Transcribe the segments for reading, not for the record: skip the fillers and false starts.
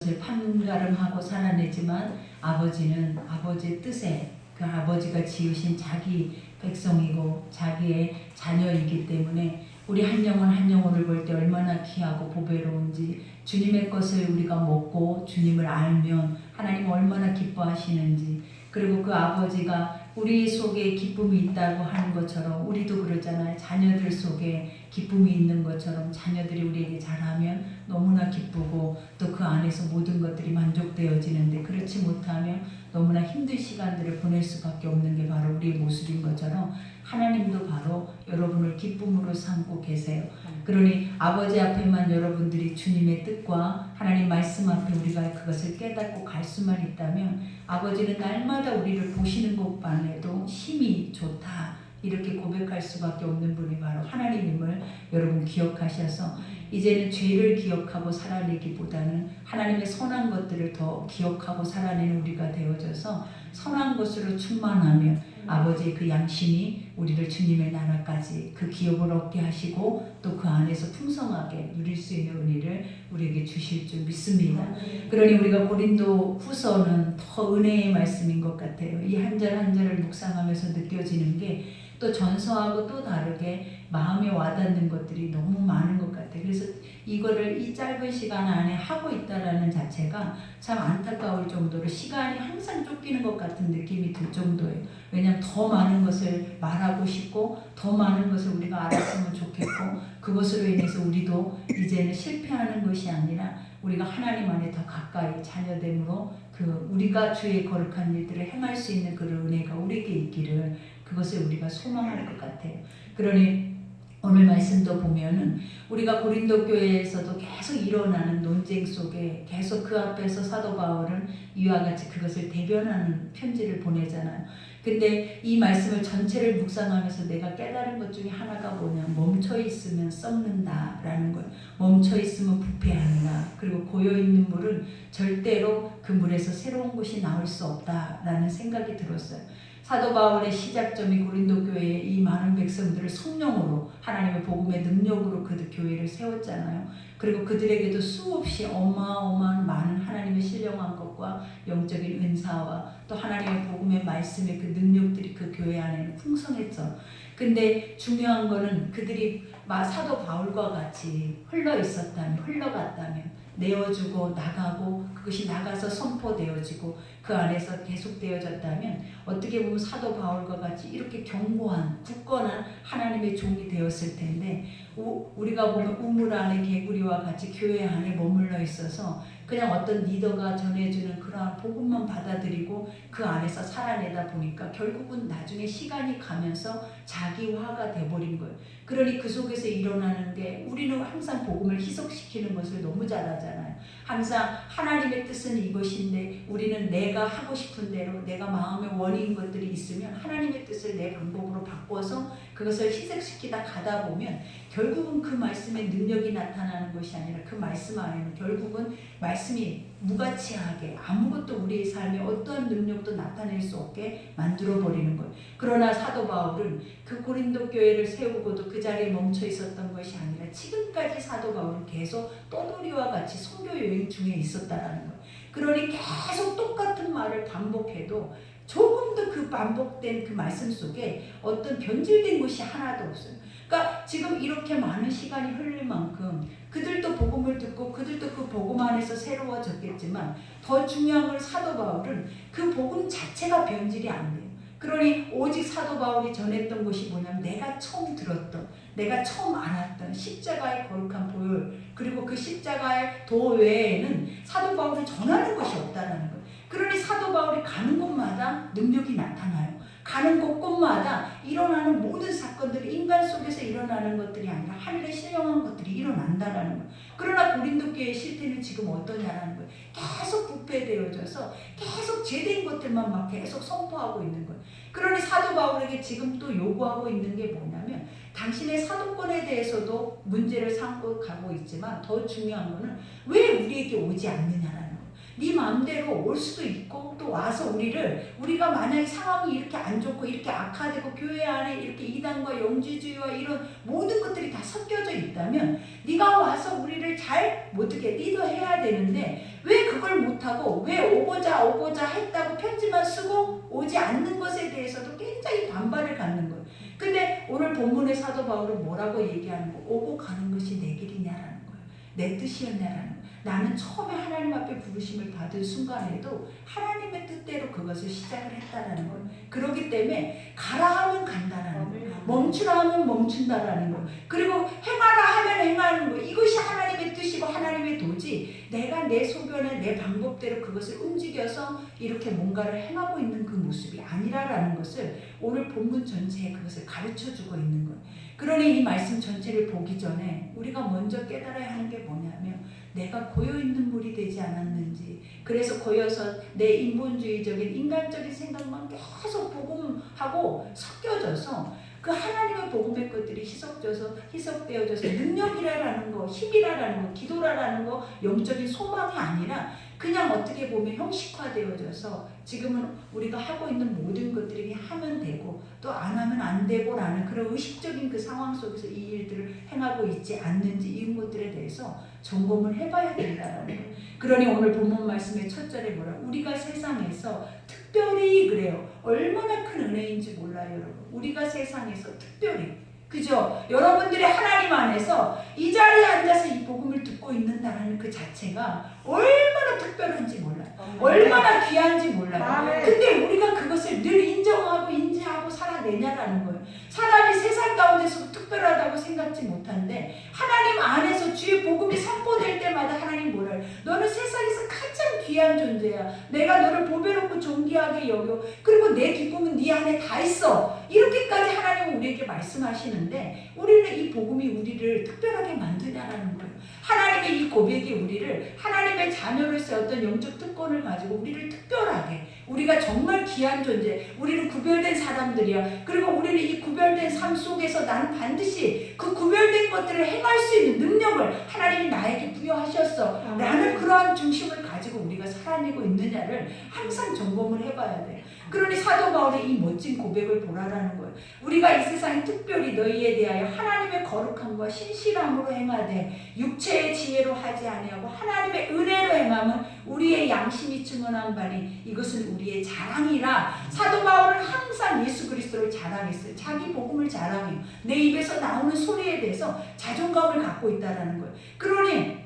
판가름하고 살아내지만 아버지는 아버지의 뜻에 그 아버지가 지으신 자기 백성이고 자기의 자녀이기 때문에 우리 한 영혼 한 영혼을 볼 때 얼마나 귀하고 보배로운지, 주님의 것을 우리가 먹고 주님을 알면 하나님 얼마나 기뻐하시는지, 그리고 그 아버지가 우리 속에 기쁨이 있다고 하는 것처럼 우리도 그러잖아요. 자녀들 속에 기쁨이 있는 것처럼 자녀들이 우리에게 잘하면 너무나 기쁘고 또 그 안에서 모든 것들이 만족되어지는데, 그렇지 못하면 너무나 힘든 시간들을 보낼 수밖에 없는 게 바로 우리의 모습인 것처럼 하나님도 바로 여러분을 기쁨으로 삼고 계세요. 그러니 아버지 앞에만 여러분들이 주님의 뜻과 하나님 말씀 앞에 우리가 그것을 깨닫고 갈 수만 있다면 아버지는 날마다 우리를 보시는 것만 해도 힘이 좋다 이렇게 고백할 수밖에 없는 분이 바로 하나님임을 여러분 기억하셔서 이제는 죄를 기억하고 살아내기보다는 하나님의 선한 것들을 더 기억하고 살아내는 우리가 되어져서 선한 것으로 충만하며 아버지의 그 양심이 우리를 주님의 나라까지 그 기업을 얻게 하시고 또 그 안에서 풍성하게 누릴 수 있는 은혜를 우리에게 주실 줄 믿습니다. 그러니 우리가 고린도 후서는 더 은혜의 말씀인 것 같아요. 이 한 절 한 절을 묵상하면서 느껴지는 게 또 전서하고 또 다르게 마음에 와닿는 것들이 너무 많은 것 같아요. 그래서 이거를 이 짧은 시간 안에 하고 있다라는 자체가 참 안타까울 정도로 시간이 항상 쫓기는 것 같은 느낌이 들 정도예요. 왜냐하면 더 많은 것을 말하고 싶고 더 많은 것을 우리가 알았으면 좋겠고, 그것으로 인해서 우리도 이제는 실패하는 것이 아니라 우리가 하나님 안에 더 가까이 자녀됨으로 그 우리가 주의 거룩한 일들을 행할 수 있는 그런 은혜가 우리에게 있기를, 그것을 우리가 소망할 것 같아요. 그러니 오늘 말씀도 보면은 우리가 고린도 교회에서도 계속 일어나는 논쟁 속에 계속 그 앞에서 사도 바울은 이와 같이 그것을 대변하는 편지를 보내잖아요. 근데 이 말씀을 전체를 묵상하면서 내가 깨달은 것 중에 하나가 뭐냐, 멈춰 있으면 썩는다라는 거예요. 멈춰 있으면 부패한다. 그리고 고여 있는 물은 절대로 그 물에서 새로운 것이 나올 수 없다라는 생각이 들었어요. 사도 바울의 시작점이 고린도 교회의 이 많은 백성들을 성령으로 하나님의 복음의 능력으로 그 교회를 세웠잖아요. 그리고 그들에게도 수없이 어마어마한 많은 하나님의 신령한 것과 영적인 은사와 또 하나님의 복음의 말씀의 그 능력들이 그 교회 안에는 풍성했죠. 근데 중요한 거는 그들이 사도 바울과 같이 흘러갔다면 내어주고 나가고 그것이 나가서 선포되어지고 그 안에서 계속되어졌다면 어떻게 보면 사도 바울과 같이 이렇게 견고한 굳건한 하나님의 종이 되었을 텐데, 우리가 보면 우물 안에 개구리와 같이 교회 안에 머물러 있어서 그냥 어떤 리더가 전해주는 그러한 복음만 받아들이고 그 안에서 살아내다 보니까 결국은 나중에 시간이 가면서 자기화가 돼버린 거예요. 그러니 그 속에서 일어나는 게, 우리는 항상 복음을 희석시키는 것을 너무 잘하잖아요. 항상 하나님의 뜻은 이것인데 우리는 내가 하고 싶은 대로 내가 마음에 원인 것들이 있으면 하나님의 뜻을 내 방법으로 바꿔서 그것을 희석시키다 가다 보면 결국은 그 말씀의 능력이 나타나는 것이 아니라 그 말씀 안에는 결국은 말씀이 무가치하게 아무것도 우리의 삶에 어떠한 능력도 나타낼 수 없게 만들어버리는 거예요. 그러나 사도 바울은 그 고린도 교회를 세우고도 그 자리에 멈춰 있었던 것이 아니라 지금까지 사도 바울은 계속 떠돌이와 같이 선교 여행 중에 있었다라는 거예요. 그러니 계속 똑같은 말을 반복해도 조금도 그 반복된 그 말씀 속에 어떤 변질된 것이 하나도 없어요. 그러니까 지금 이렇게 많은 시간이 흘릴 만큼 그들도 복음을 듣고 그들도 그 복음 안에서 새로워졌겠지만 더 중요한 건 사도 바울은 그 복음 자체가 변질이 안 돼요. 그러니 오직 사도 바울이 전했던 것이 뭐냐면 내가 처음 들었던, 내가 처음 알았던 십자가의 거룩한 보혈, 그리고 그 십자가의 도 외에는 사도 바울이 전하는 것이 없다라는 거예요. 그러니 사도 바울이 가는 곳마다 능력이 나타나요. 가는 곳곳마다 일어나는 모든 사건들이 인간 속에서 일어나는 것들이 아니라 하늘의 신령한 것들이 일어난다라는 거예요. 그러나 고린도 교회의 실태는 지금 어떠냐라는 거예요. 계속 부패되어져서 계속 죄된 것들만 막 계속 선포하고 있는 거예요. 그러니 사도 바울에게 지금 또 요구하고 있는 게 뭐냐면, 당신의 사도권에 대해서도 문제를 삼고 가고 있지만 더 중요한 거는 왜 우리에게 오지 않느냐라는 거예요. 네 마음대로 올 수도 있고 또 와서 우리가 만약에 상황이 이렇게 안 좋고 이렇게 악화되고 교회 안에 이렇게 이단과 영지주의와 이런 모든 것들이 다 섞여져 있다면 네가 와서 우리를 잘 어떻게 리더해야 되는데 왜 그걸 못하고 왜 오고자 했다고 편지만 쓰고 오지 않는 것에 대해서도 굉장히 반발을 갖는 거예요. 근데 오늘 본문의 사도 바울은 뭐라고 얘기하는 거? 오고 가는 것이 내 길이냐라는 거예요. 내 뜻이었냐라는 거예요. 나는 처음에 하나님 앞에 부르심을 받은 순간에도 하나님의 뜻대로 그것을 시작을 했다라는 거예요. 그렇기 때문에 가라 하면 간다라는 거예요. 멈추라 하면 멈춘다라는 거예요. 그리고 행하라 하면 행하는 거예요. 이것이 하나님의 뜻이고 하나님의 도지 내가 내 소견에 내 방법대로 그것을 움직여서 이렇게 뭔가를 행하고 있는 그 모습이 아니라라는 것을 오늘 본문 전체에 그것을 가르쳐주고 있는 거예요. 그러니 이 말씀 전체를 보기 전에 우리가 먼저 깨달아야 하는 게 뭐냐면 내가 고여있는 물이 되지 않았는지, 그래서 고여서 내 인본주의적인 인간적인 생각만 계속 복음하고 섞여져서 그 하나님의 복음의 것들이 희석되어져서 능력이라는 거, 힘이라는 거, 기도라는 거, 영적인 소망이 아니라 그냥 어떻게 보면 형식화되어져서 지금은 우리가 하고 있는 모든 것들이 하면 되고 또 안 하면 안 되고 라는 그런 의식적인 그 상황 속에서 이 일들을 행하고 있지 않는지 이런 것들에 대해서 점검을 해봐야 된다는 거예요. 그러니 오늘 본문 말씀의 첫 절에 뭐라? 우리가 세상에서 특별히 그래요. 얼마나 큰 은혜인지 몰라요, 여러분. 우리가 세상에서 특별히, 그죠? 여러분들이 하나님 안에서 이 자리에 앉아서 이 복음을 듣고 있는다는 그 자체가 얼마나 특별한지 몰라요. 얼마나 귀한지 몰라요. 근데 우리가 그것을 늘 인정하고 인지하고 살아내냐라는 거예요. 사람이 세상 가운데서 특별하다고 생각지 못한데 하나님 안에서 주의 복음이 선포될 때마다 하나님 뭐라 해요? 너는 세상에서 가장 귀한 존재야. 내가 너를 보배롭고 존귀하게 여겨. 그리고 내 기쁨은 네 안에 다 있어. 이렇게까지 하나님은 우리에게 말씀하시는데 우리는 이 복음이 우리를 특별하게 만드냐라는 거예요. 하나님의 이 고백이 우리를 하나님의 자녀로서의 어떤 영적 특권을 가지고 우리를 특별하게, 우리가 정말 귀한 존재, 우리는 구별된 사람들이야. 그리고 우리는 이 구별된 삶 속에서 나는 반드시 그 구별된 것들을 행할 수 있는 능력을 하나님이 나에게 부여하셨어 라는 그러한 중심을 가지고 우리가 살아내고 있느냐를 항상 점검을 해봐야 돼. 그러니 사도 바울의 이 멋진 고백을 보라라는 거예요. 우리가 이 세상에 특별히 너희에 대하여 하나님의 거룩함과 신실함으로 행하되 육체의 지혜로 하지 아니하고 하나님의 은혜로 행함은 우리의 양심이 증언한 바니 이것은 우리의 자랑이라. 사도 바울은 항상 예수 그리스도를 자랑했어요. 자기 복음을 자랑해요. 내 입에서 나오는 소리에 대해서 자존감을 갖고 있다라는 거예요. 그러니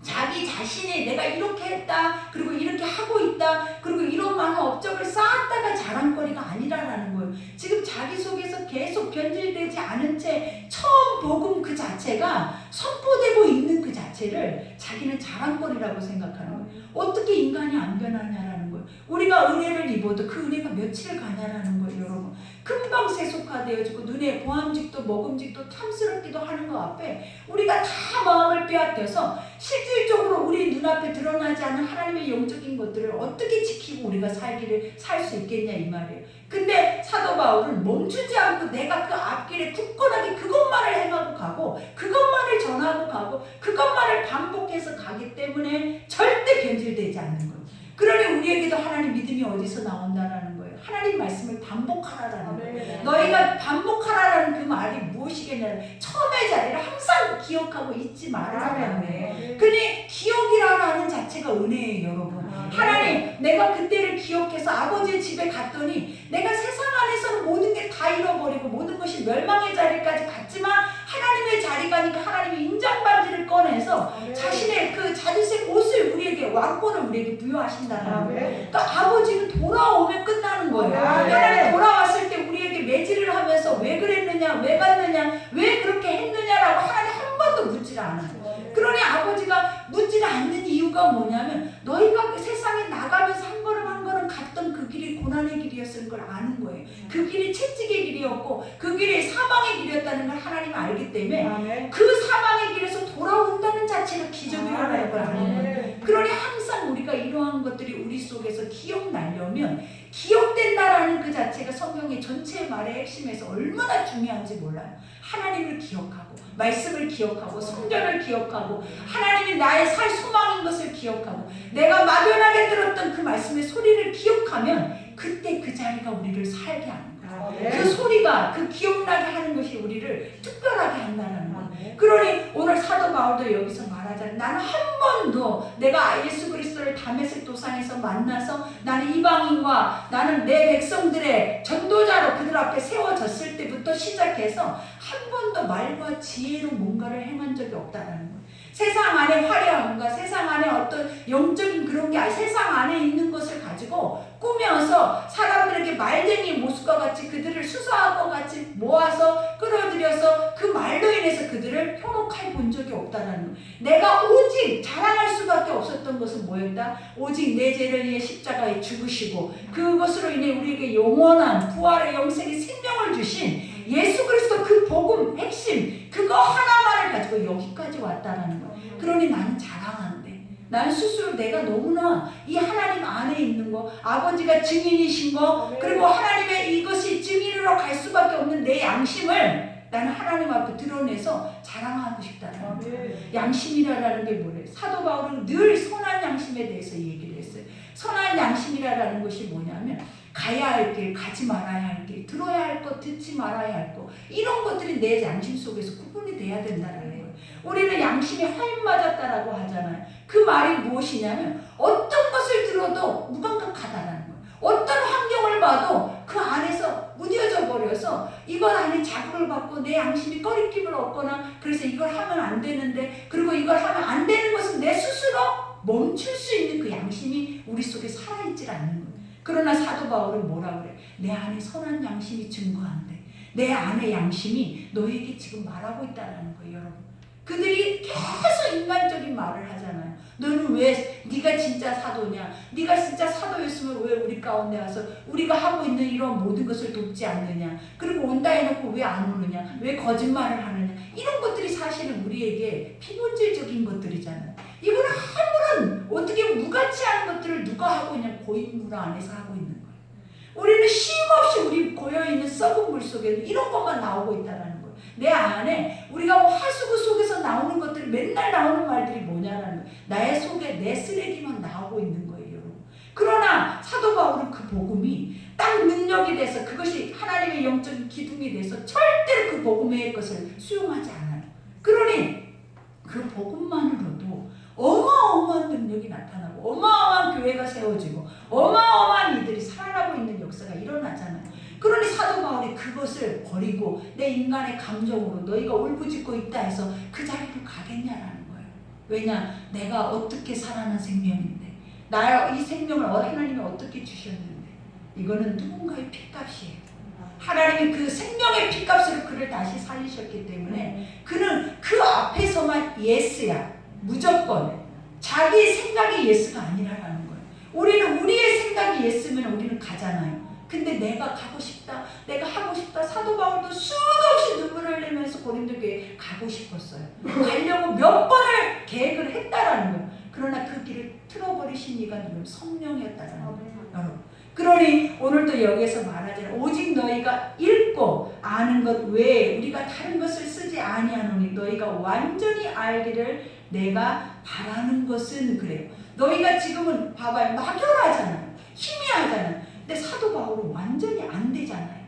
자기 자신이 내가 이렇게 했다, 그리고 이렇게 하고 있다, 그리고 이런 많은 업적을 쌓았다가 자랑거리가 아니라는 거예요. 지금 자기 속에서 계속 변질되지 않은 채 처음 복음 그 자체가 선포되고 있는 그 자체를 자기는 자랑거리라고 생각하는 거예요. 어떻게 인간이 안 변하냐라는 거예요. 우리가 은혜를 입어도 그 은혜가 며칠 가냐라는 거예요, 여러분. 금방 세속화되어지고 눈에 보암직도 먹음직도 탐스럽기도 하는 것 앞에 우리가 다 마음을 빼앗겨서 실질적으로 우리 눈앞에 드러나지 않은 하나님의 영적인 것들을 어떻게 지키고 우리가 살 수 있겠냐 이 말이에요. 근데 사도 바울은 멈추지 않고 내가 그 앞길에 굳건하게 그것만을 행하고 가고 그것만을 전하고 가고 그것만을 반복해서 가기 때문에 절대 변질되지 않는 거예요. 그러니 우리에게도 하나님 믿음이 어디서 나온다라는 거예요. 하나님 말씀을 반복하라라는 거예요. 너희가 반복하라라는 그 말이 무엇이겠냐. 처음의 자리를 항상 기억하고 잊지 말아라는 거예요. 근데 기억이라는 자체가 은혜예요, 여러분. 하나님, 내가 그때를 기억해서 아버지의 집에 갔더니 내가 세상 안에서는 모든 게 다 잃어버리고 모든 것이 멸망의 자리까지 갔지만 하나님의 자리 가니까 하나님의 인장반지를 꺼내서 자신의 그 자주색 옷을 우리에게, 왕권을 우리에게 부여하신다는 거예요. 그러니까 아버지는 돌아오면 끝나는 거예요. 하나님 돌아왔을 때 우리에게 매질을 하면서 왜 그랬느냐, 왜 갔느냐, 왜 그렇게 했느냐라고 하나님 한 번도 묻질 않아요. 그러니 아버지가 묻지 않는 이유가 뭐냐면 너희가 세상에 나가면서 한 걸음 한 걸음 갔던 그 길이 고난의 길이었을 걸 아는 거예요. 그 길이 채찍의 길이었고 그 길이 사망의 길이었다는 걸 하나님 알기 때문에 그 사망의 길에서 돌아온다는 자체가 기적이라는 걸 아는 거예요. 그러니 항상 우리가 이러한 것들이 우리 속에서 기억나려면 기억된다라는 그 자체가 성경의 전체 말의 핵심에서 얼마나 중요한지 몰라요. 하나님을 기억하고 말씀을 기억하고 성전을 기억하고 하나님이 나의 살 소망인 것을 기억하고 내가 막연하게 말씀의 소리를 기억하면 그때 그 자리가 우리를 살게 하는 거예요. 그 소리가 그 기억나게 하는 것이 우리를 특별하게 한다는 거예요. 그러니 오늘 사도 바울도 여기서 말하자면 나는 한 번도 내가 예수 그리스도를 다메섹 도상에서 만나서 나는 이방인과 나는 내 백성들의 전도자로 그들 앞에 세워졌을 때부터 시작해서 한 번도 말과 지혜로 뭔가를 행한 적이 없다는 거예요. 세상 안에 화려함과 세상 안에 어떤 영적인 그런 게 아니라 세상 안에 있는 것을 가지고 꾸며서 사람들에게 말쟁이 모습과 같이 그들을 수사하고 같이 모아서 끌어들여서 그 말로 인해서 그들을 현혹해 본 적이 없다라는 거예요. 내가 오직 자랑할 수밖에 없었던 것은 뭐였다? 오직 내 죄를 위해 십자가에 죽으시고 그것으로 인해 우리에게 영원한 부활의 영생의 생명을 주신 예수 그리스도 그 복음 핵심 그거 하나만을 가지고 여기까지 왔다라는 거예요. 그러니 나는 자랑하는데 나는 스스로 내가 너무나 이 하나님 안에 있는 거 아버지가 증인이신 거 그리고 하나님의 이것이 증인으로 갈 수밖에 없는 내 양심을 나는 하나님 앞에 드러내서 자랑하고 싶다는 거예요. 양심이라는 게 뭐래? 사도 바울은 늘 선한 양심에 대해서 얘기를 했어요. 선한 양심이라는 것이 뭐냐면 가야 할 길, 가지 말아야 할 길, 들어야 할 것, 듣지 말아야 할 것 이런 것들이 내 양심 속에서 구분이 돼야 된다는 거예요. 우리는 양심이 화인 맞았다라고 하잖아요. 그 말이 무엇이냐면 어떤 것을 들어도 무감각하다라는 거예요. 어떤 환경을 봐도 그 안에서 무뎌져 버려서 이것 안에 자극을 받고 내 양심이 꺼리낌을 얻거나 그래서 이걸 하면 안 되는데 그리고 이걸 하면 안 되는 것은 내 스스로 멈출 수 있는 그 양심이 우리 속에 살아있질 않는 거예요. 그러나 사도 바울은 뭐라 그래? 내 안에 선한 양심이 증거한대. 내 안에 양심이 너에게 지금 말하고 있다는 거예요, 여러분. 그들이 계속 인간적인 말을 하잖아요. 너는 왜 네가 진짜 사도냐? 네가 진짜 사도였으면 왜 우리 가운데 와서 우리가 하고 있는 이런 모든 것을 돕지 않느냐? 그리고 온다 해놓고 왜 안 오느냐? 왜 거짓말을 하느냐? 이런 것들이 사실은 우리에게 피본질적인 것들이잖아요. 이거는 아무런 어떻게 무가치 않은 것들을 누가 하고 있냐? 고인물 안에서 하고 있는 거예요. 우리는 쉼없이 우리 고여있는 썩은 물 속에 이런 것만 나오고 있다는 거예요. 내 안에 우리가 뭐 하수구 속에서 나오는 것들이 맨날 나오는 말들이 뭐냐라는 거예요. 나의 속에 내 쓰레기만 나오고 있는 거예요, 여러분. 그러나 사도 바울은 그 복음이 딱 능력이 돼서 그것이 하나님의 영적인 기둥이 돼서 절대로 그 복음의 것을 수용하지 않아요. 그러니 그 복음만으로도 어마어마한 능력이 나타나고 어마어마한 교회가 세워지고 어마어마한 이들이 살아나고 있는 역사가 일어나잖아요. 그러니 사도 바울이 그것을 버리고 내 인간의 감정으로 너희가 울부짖고 있다 해서 그 자리를 가겠냐라는 거예요. 왜냐? 내가 어떻게 살아난 생명인데 이 생명을 하나님이 어떻게 주셨는데 이거는 누군가의 핏값이에요. 하나님이 그 생명의 핏값으로 그를 다시 살리셨기 때문에 그는 그 앞에서만 예스야. 무조건 자기 생각이 예스가 아니라는 거예요. 우리는 우리의 생각이 예스면 우리는 가잖아요. 근데 내가 가고 싶다, 내가 하고 싶다. 사도 바울도 수도 없이 눈물을 흘리면서 고린도 교회에 가고 싶었어요. 가려고 몇 번을 계획을 했다라는 거예요. 그러나 그 길을 틀어버리신 이가 누구냐면 성령이었다라는 거예요. 여러분. 그러니 오늘도 여기에서 말하자면 오직 너희가 읽고 아는 것 외에 우리가 다른 것을 쓰지 아니하노니 너희가 완전히 알기를 내가 바라는 것은 그래요. 너희가 지금은 봐봐요. 막연하잖아요. 희미하잖아요. 근데 사도 바울은 완전히 안 되잖아요.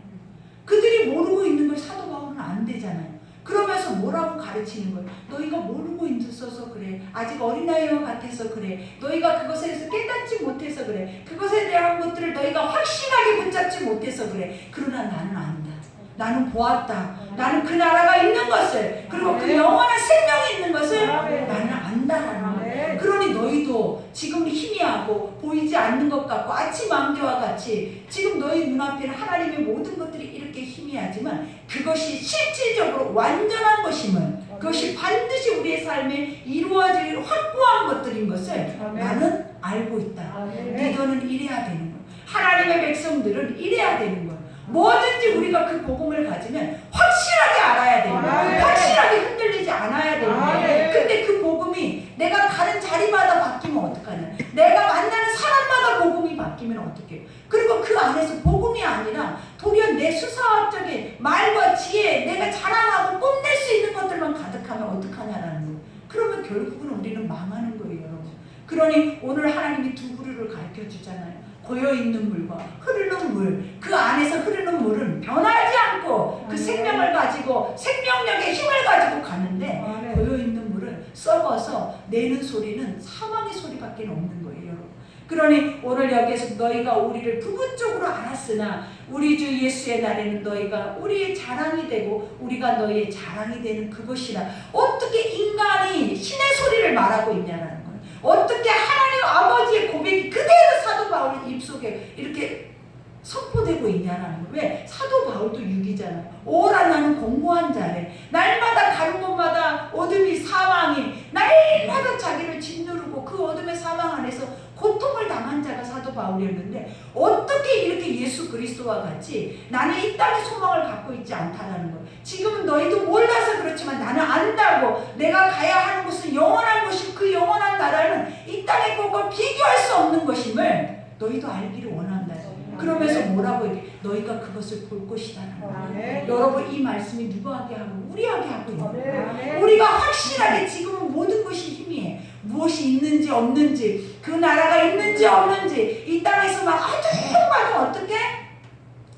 그들이 모르고 있는 걸 사도 바울은 안 되잖아요. 그러면서 뭐라고 가르치는 거예요? 너희가 모르고 있어서 그래. 아직 어린아이와 같아서 그래. 너희가 그것에 대해서 깨닫지 못해서 그래. 그것에 대한 것들을 너희가 확실하게 붙잡지 못해서 그래. 그러나 나는 안다. 나는 보았다. 나는 그 나라가 있는 것을 그리고 그 영원한 생명이 있는 것을 나는 안다라는 거예요. 그러니 너희도 지금 희미하고 보이지 않는 것 같고 아침 안개와 같이 지금 너희 눈앞에는 하나님의 모든 것들이 이렇게 희미하지만 그것이 실질적으로 완전한 것임을 그것이 반드시 우리의 삶에 이루어질 확고한 것들인 것을 나는 알고 있다. 너는 이래야 되는 거야. 하나님의 백성들은 이래야 되는 거야. 뭐든지 우리가 그 복음을 가지면 확실하게 알아야 되는 거야. 확실하게 흔들리지 않아야 되는 거야. 근데 그 복음이 내가 가는 자리마다 바뀌면 어떡하냐. 내가 만나는 사람마다 복음이 바뀌면 어떡해요. 그리고 그 안에서 복음이 아니라 도리어 내 수사학적인 말과 지혜 내가 자랑하고 뽐낼 수 있는 것들만 가득하면 어떡하냐라는 거예요. 그러면 결국은 우리는 망하는 거예요, 여러분. 그러니 오늘 하나님이 두 부류를 가르쳐 주잖아요. 고여있는 물과 흐르는 물. 그 안에서 흐르는 물은 변하지 않고 그 생명을 가지고 생명력의 힘을 가지고 가는데, 고여있는 물은 썩어서 내는 소리는 사망의 소리밖에 없는 거예요, 여러분. 그러니 오늘 여기에서 너희가 우리를 부분적으로 알았으나 우리 주 예수의 날에는 너희가 우리의 자랑이 되고 우리가 너희의 자랑이 되는 그것이라. 어떻게 인간이 신의 소리를 말하고 있냐라는 거예요. 어떻게 하나님 아버지의 고백이 그대로 사도 바울 입속에 이렇게 선포되고 있냐라는 거예요. 왜? 사도 바울도 육이잖아요. 오라 나는 공고한 자래. 날마다 가는 곳마다 어둠이 사망이 날마다 자기를 짓누르고 그 어둠의 사망 안에서 고통을 당한 자가 사도 바울이었는데, 어떻게 이렇게 예수 그리스도와 같이 나는 이 땅에 소망을 갖고 있지 않다라는 거예요. 지금은 너희도 몰라서 그렇지만 나는 안다고. 내가 가야 하는 곳은 영원한 곳이고 그 영원한 나라는 이 땅의 것과 비교할 수 없는 것임을 너희도 알기를 원한다. 그러면서 뭐라고 얘기해? 너희가 그것을 볼 것이다라는 거예요. 여러분, 이 말씀이 누구에게 하고 우리에게 하고 있는 거예요. 우리가 확실하게 지금은 모든 것이 힘이에요. 무엇이 있는지 없는지, 그 나라가 있는지 없는지, 이 땅에서 막 아둥바둥 어떻게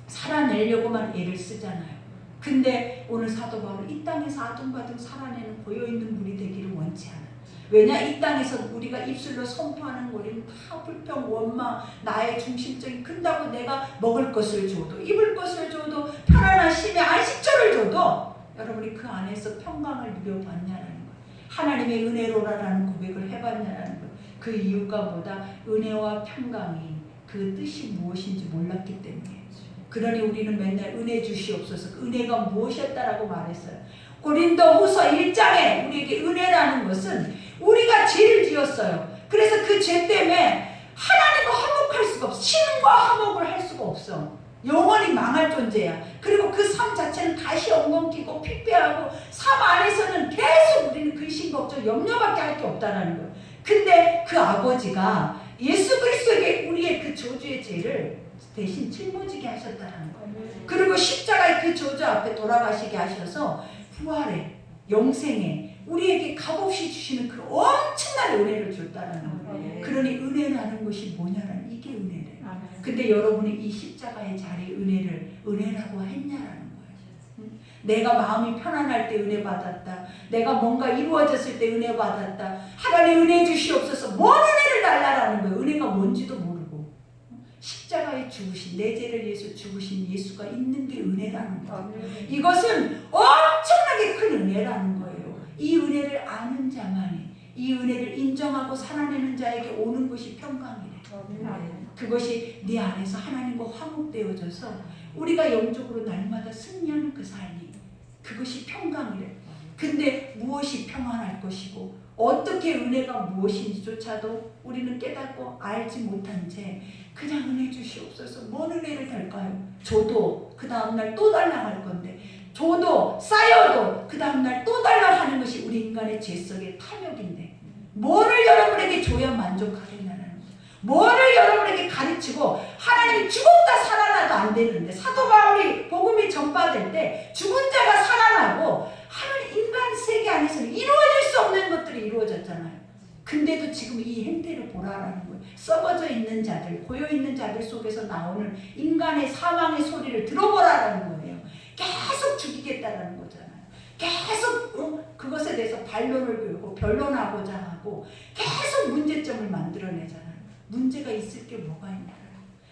살아내려고만 애를 쓰잖아요. 근데 오늘 사도 바울은 이 땅에서 아둥바둥 살아내는 고여있는 물이 되기를 원치 않아요. 왜냐? 이 땅에서 우리가 입술로 선포하는 거리는 다 불평, 원망, 나의 중심적인 큰다고 내가 먹을 것을 줘도, 입을 것을 줘도, 편안한 쉼의 안식처를 줘도 여러분이 그 안에서 평강을 누려봤냐라는 거예요. 하나님의 은혜로라라는 고백을 해봤냐라는 거예요. 그 이유가 뭐다? 은혜와 평강이 그 뜻이 무엇인지 몰랐기 때문이에요. 그러니 우리는 맨날 은혜 주시옵소서, 그 은혜가 무엇이었다라고 말했어요. 고린도후서 1장에 우리에게 은혜라는 것은 우리가 죄를 지었어요. 그래서 그 죄 때문에 하나님과 화목할 수가 없어. 신과 화목을 할 수가 없어. 영원히 망할 존재야. 그리고 그 삶 자체는 다시 엉겅퀴고 피폐하고 삶 안에서는 계속 우리는 근심 걱정 염려밖에 할 게 없다라는 거예요. 근데 그 아버지가 예수 그리스도에게 우리의 그 저주의 죄를 대신 짊어지게 하셨다라는 거예요. 그리고 십자가의 그 저주 앞에 돌아가시게 하셔서 부활에, 영생에 우리에게 값없이 주시는 그 엄청난 은혜를 줬다라는 거예요. 그러니 은혜라는 것이 뭐냐라는, 이게 은혜래요. 근데 여러분이 이 십자가의 자리에 은혜라고 했냐라는 거예요. 내가 마음이 편안할 때 은혜 받았다. 내가 뭔가 이루어졌을 때 은혜 받았다. 하나님 은혜 주시옵소서. 뭔 은혜를 달라라는 거예요. 은혜가 뭔지도 모르고. 십자가에 죽으신, 내 죄를 위해서 죽으신 예수가 있는 게 은혜라는 거예요. 이것은 엄청나게 큰 은혜라는 거예요. 이 은혜를 아는 자만이, 이 은혜를 인정하고 살아내는 자에게 오는 것이 평강이래. 그것이 네 안에서 하나님과 화목되어져서 우리가 영적으로 날마다 승리하는 그 삶이, 그것이 평강이래. 근데 무엇이 평안할 것이고 어떻게 은혜가 무엇인지조차도 우리는 깨닫고 알지 못한 채 그냥 은혜 주시옵소서. 뭔 은혜를 달까요? 줘도 그 다음날 또 달라 할 건데, 줘도 쌓여도 그 다음날 또 달라 하는 것이 우리 인간의 죄 속의 탐욕인데, 뭐를 여러분에게 줘야 만족하겠냐는 거예요. 뭐를 여러분에게 가르치고 하나님이 죽었다 살아나도 안 되는데, 사도 바울이 복음이 전파될 때 죽은 자가 살아나고 하나님 인간 세계 안에서는 이루어질 수 없는 것들이 이루어졌잖아요. 근데도 지금 이 행태를 보라라는 거예요. 썩어져 있는 자들, 고여있는 자들 속에서 나오는 인간의 사망의 소리를 들어보라라는 거예요. 계속 죽이겠다라는 거잖아요. 계속 그것에 대해서 반론을 배우고 변론하고자 하고 계속 문제점을 만들어내잖아요. 문제가 있을 게 뭐가 있냐.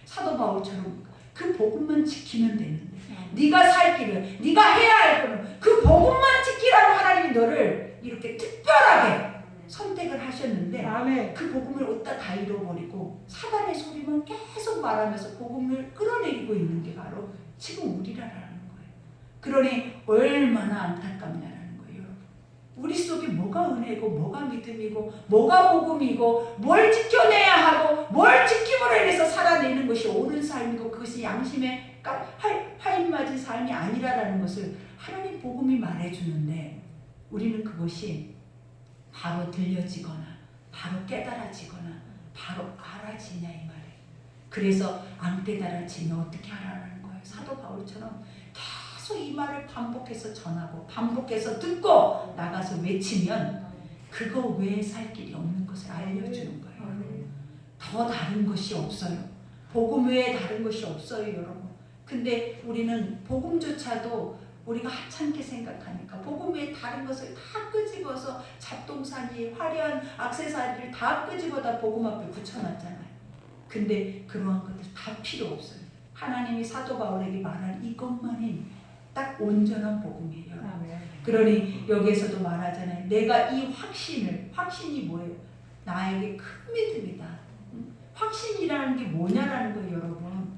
사도 바울처럼 그 복음만 지키면 되는데, 네가 살 길을, 네가 해야 할 거는 그 복음만 지키라고 하나님이 너를 이렇게 특별하게 선택을 하셨는데, 아멘. 그 복음을 어디다 다 잃어버리고 사단의 소리만 계속 말하면서 복음을 끌어내리고 있는 게 바로 지금 우리라는 거예요. 그러니 얼마나 안타깝냐라는 거예요, 여러분. 우리 속에 뭐가 은혜고 뭐가 믿음이고 뭐가 복음이고 뭘 지켜내야 하고 뭘 지킴으로 인해서 살아내는 것이 옳은 삶이고 그것이 양심의 하인 맞은 삶이 아니라는 것을 하나님 복음이 말해주는데, 우리는 그것이 바로 들려지거나 바로 깨달아지거나 바로 알아지냐 이 말이에요. 그래서 안 깨달아지면 어떻게 하라는 거예요. 사도 바울처럼 계속 이 말을 반복해서 전하고 반복해서 듣고 나가서 외치면 그거 외에 살 길이 없는 것을 알려주는 거예요. 더 다른 것이 없어요. 복음 외에 다른 것이 없어요, 여러분. 근데 우리는 복음조차도 우리가 하찮게 생각하니까 복음 외에 다른 것을 다 끄집어서 잡동사니 화려한 액세서리를 다 끄집어다 복음 앞에 붙여놨잖아요. 근데 그러한 것들 다 필요 없어요. 하나님이 사도 바울에게 말한 이것만이 딱 온전한 복음이에요. 그러니 여기에서도 말하잖아요. 내가 이 확신이 뭐예요? 나에게 큰 믿음이다. 확신이라는 게 뭐냐라는 거예요, 여러분.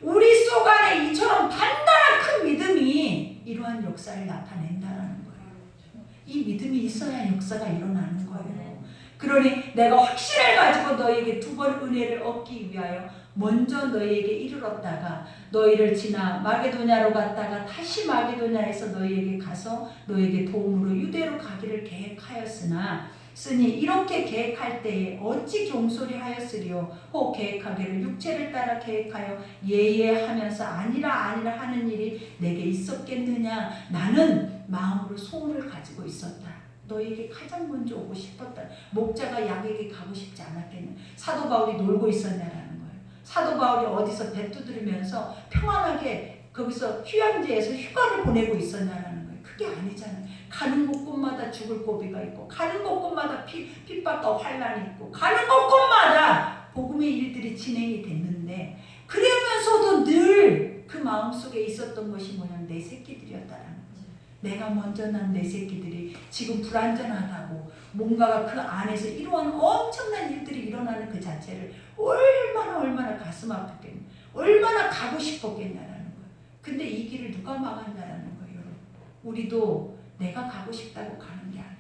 우리 속 안에 이처럼 단단한 큰 믿음이 이러한 역사를 나타낸다라는 거예요. 이 믿음이 있어야 역사가 일어나는 거예요. 그러니 내가 확신을 가지고 너에게 두 번 은혜를 얻기 위하여 먼저 너희에게 이르렀다가 너희를 지나 마게도냐로 갔다가 다시 마게도냐에서 너희에게 가서 너희에게 도움으로 유대로 가기를 계획하였으나 쓰니 이렇게 계획할 때에 어찌 종소리 하였으리요 혹 계획하기를 육체를 따라 계획하여 예예하면서 아니라 하는 일이 내게 있었겠느냐. 나는 마음으로 소원을 가지고 있었다. 너에게 가장 먼저 오고 싶었다. 목자가 양에게 가고 싶지 않았겠냐. 사도 바울이 놀고 있었냐라는 거예요. 사도 바울이 어디서 배 두드리면서 평안하게 거기서 휴양지에서 휴가를 보내고 있었냐라는 거예요. 그게 아니잖아요. 가는 곳곳마다 죽을 고비가 있고 가는 곳곳마다 핍박과 환란이 있고 가는 곳곳마다 복음의 일들이 진행이 됐는데 그러면서도 늘 그 마음속에 있었던 것이 뭐냐면 내 새끼들이었다라는 거죠. 내가 먼저 난 내 새끼들이 지금 불안전하다고 뭔가가 그 안에서 이러한 엄청난 일들이 일어나는 그 자체를 얼마나 가슴 아프겠냐, 얼마나 가고 싶었겠냐라는 거예요. 근데 이 길을 누가 막았냐라는 거예요, 여러분. 우리도 내가 가고 싶다고 가는 게 아니에요.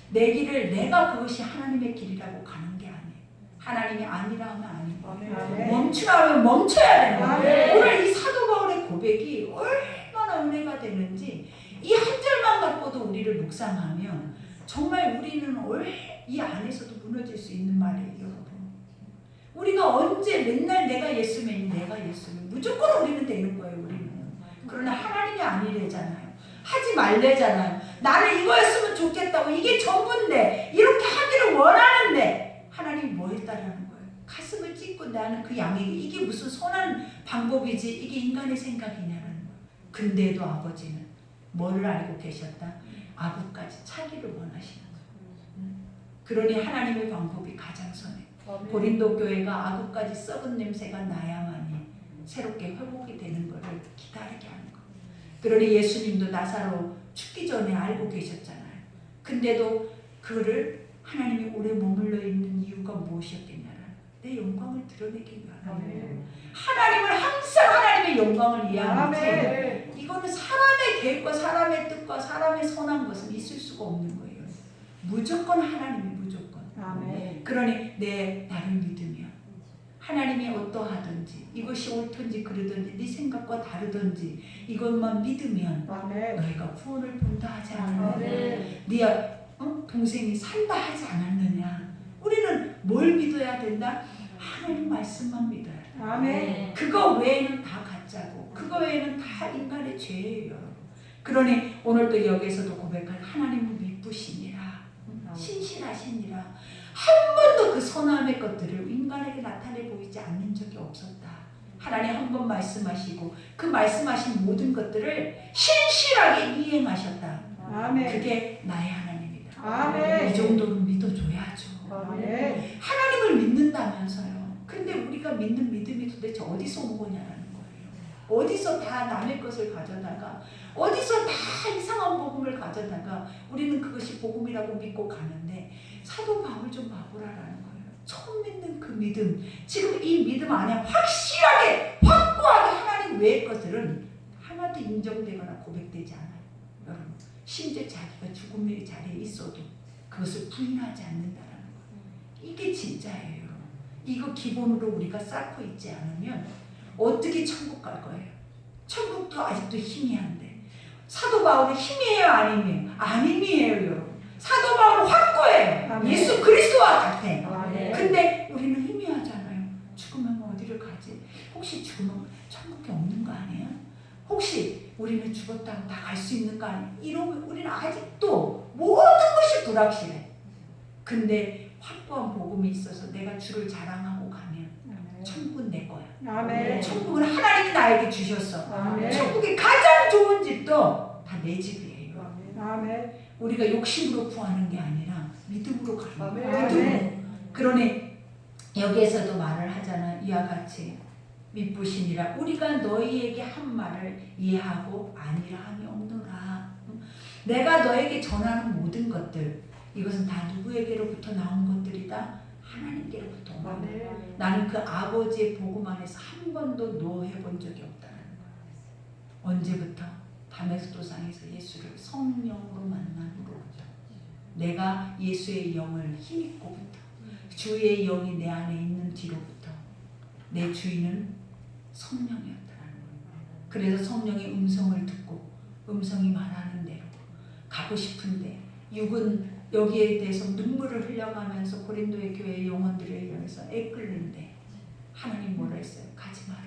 내 길을 내가 그것이 하나님의 길이라고 가는 게 아니에요. 하나님이 아니라 하면 아니고 멈추라 하면 멈춰야 되는 거예요. 오늘 이 사도 바울의 고백이 얼마나 은혜가 되는지 이 한 절만 갖고도 우리를 묵상하면 정말 우리는 이 안에서도 무너질 수 있는 말이에요, 여러분. 우리가 언제 맨날 내가 예수면 무조건 우리는 되는 거예요, 우리는. 그러나 하나님이 아니래잖아요. 하지 말래잖아요. 나는 이거였으면 좋겠다고 이게 전부인데 이렇게 하기를 원하는데 하나님이 뭐 했다라는 거예요. 가슴을 찢고 나는 그 양에게 이게 무슨 선한 방법이지 이게 인간의 생각이냐라는 거예요. 근데도 아버지는 뭐를 알고 계셨다? 아구까지 차기를 원하시는 거예요. 그러니 하나님의 방법이 가장 선해. 고린도 교회가 아구까지 썩은 냄새가 나야만이 새롭게 회복이 되는 것을 기다리게 하는 거예요. 그러니 예수님도 나사로 죽기 전에 알고 계셨잖아요. 근데도 그거를 하나님이 오래 머물러 있는 이유가 무엇이었겠냐는 내 영광을 드러내기 위함이에요. 하나님은 항상 하나님의 영광을 이해하는데 이거는 사람의 계획과 사람의 뜻과 사람의 선한 것은 있을 수가 없는 거예요. 무조건 하나님이 무조건. 그러니 나를 믿으면 하나님이 어떠하든지 이것이 옳든지 그르든지 네 생각과 다르든지 이것만 믿으면 너희가 구원을 본다 하지 않았느냐. 네 동생이 산다 하지 않았느냐. 우리는 뭘 믿어야 된다? 하나님 말씀만 믿어야 돼. 그거 외에는 다 가짜고 그거 외에는 다 인간의 죄예요, 여러분. 그러니 오늘도 여기에서도 고백한 하나님은 미쁘시니라, 신실하시니라. 한 번도 그 선함의 것들을 인간에게 나타내 보이지 않는 적이 없었다. 하나님 한 번 말씀하시고 그 말씀하신 모든 것들을 신실하게 이행하셨다. 그게 나의 하나님이다. 이 정도는 믿어줘야죠. 하나님을 믿는다면서요. 근데 우리가 믿는 믿음이 도대체 어디서 온 거냐라는 거예요. 어디서 다 남의 것을 가져다가 어디서 다 이상한 복음을 가져다가 우리는 그것이 복음이라고 믿고 가는데 사도 바울 좀 봐보라라는 거예요. 처음 믿는 그 믿음, 지금 이 믿음 안에 확실하게 확고하게 하나님 외의 것들은 하나도 인정되거나 고백되지 않아요. 여러분, 심지어 자기가 죽음의 자리에 있어도 그것을 부인하지 않는다라는 거예요. 이게 진짜예요, 여러분. 이거 기본으로 우리가 쌓고 있지 않으면 어떻게 천국 갈 거예요? 천국도 아직도 희미한데 사도 바울은 힘이에요, 아님이에요? 아님이에요, 여러분. 사도 바울은 확고해요. 예수 그리스도와 같아. 근데 우리는 희미하잖아요. 죽으면 어디를 가지? 혹시 죽으면 천국에 없는 거 아니에요? 혹시 우리는 죽었다고 다 갈 수 있는 거 아니에요? 이러면 우리는 아직도 모든 것이 불확실해. 근데 확고한 복음이 있어서 내가 주를 자랑하고 가면 천국은 내 거야. 아멘. 천국은 하나님이 나에게 주셨어. 아멘. 천국의 가장 좋은 집도 다 내 집이에요. 아멘. 우리가 욕심으로 구하는 게 아니라 믿음으로 가는 거야. 아멘. 믿음으로. 그러니 여기에서도 말을 하잖아. 이와 같이 미쁘시니라 우리가 너희에게 한 말을 이해하고 아니라 함이 없노라. 내가 너에게 전하는 모든 것들 이것은 다 누구에게로부터 나온 것들이다? 하나님께로부터 온 거야. 나는 그 아버지의 복음 안에서 한 번도 노해본 적이 없다는 거야. 언제부터? 다메스도상에서 예수를 성령으로 만난 후로부터 내가 예수의 영을 힘입고부터 주의 영이 내 안에 있는 뒤로부터 내 주인은 성령이었다는 거예요. 그래서 성령의 음성을 듣고 음성이 말하는 대로 가고 싶은데 육은 여기에 대해서 눈물을 흘려가면서 고린도의 교회 영혼들을 향해서 애끓는데 하나님 뭐라 했어요? 가지 마라.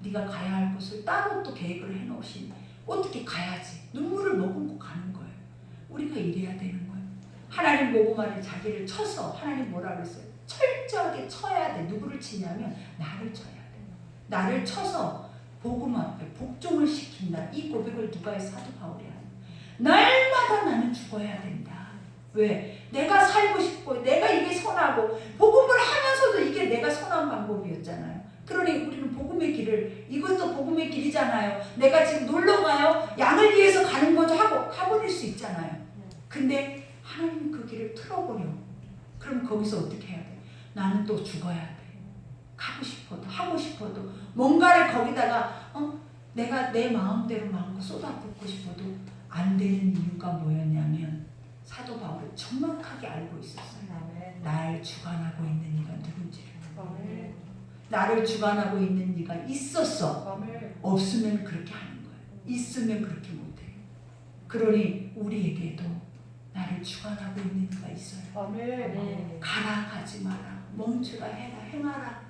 네가 가야 할 곳을 따로 또 계획을 해놓으신 어떻게 가야지. 눈물을 머금고 가는 거예요. 우리가 이래야 되는 거예요. 하나님 보고만을 자기를 쳐서 하나님 뭐라 그랬어요? 철저하게 쳐야 돼. 누구를 치냐면 나를 쳐야 돼. 나를 쳐서 복음 앞에 복종을 시킨다. 이 고백을 누가 해? 사도 바울이 하는. 날마다 나는 죽어야 된다. 왜? 내가 살고 싶고 내가 이게 선하고 복음을 하면서도 이게 내가 선한 방법이었잖아요. 그러니 우리는 복음의 길을 이것도 복음의 길이잖아요. 내가 지금 놀러 가요. 양을 위해서 가는 거죠 하고 가버릴 수 있잖아요. 근데 하나님 그 길을 틀어버려. 그럼 거기서 어떻게 해야 돼? 나는 또 죽어야 돼. 가고 싶어도 하고 싶어도 뭔가를 거기다가 내가 내 마음대로 마음껏 쏟아붓고 싶어도 안 되는 이유가 뭐였냐면 사도 바울은 정확하게 알고 있었어요. 날 주관하고 있는 이가 누군지를. 나를 주관하고 있는 이가 있었어. 없으면 그렇게 하는 거예요. 있으면 그렇게 못해요. 그러니 우리에게도 나를 주관하고 있는 이가 있어요. 가라 가지 마라. 멈추라 해라 행하라.